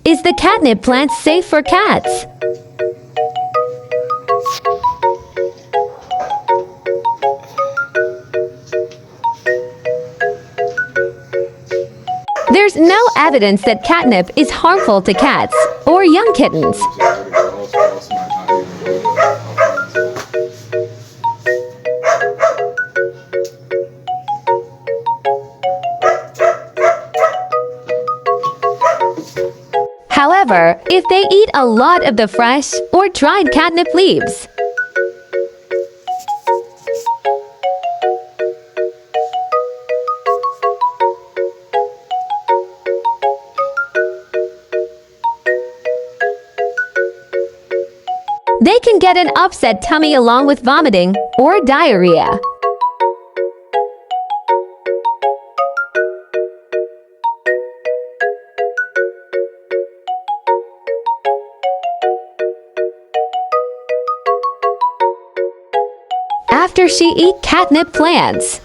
Is the catnip plant safe for cats? There's no evidence that catnip is harmful to cats or young kittens. However, if they eat a lot of the fresh or dried catnip leaves, they can get an upset tummy along with vomiting or diarrhea. After she eat catnip plants,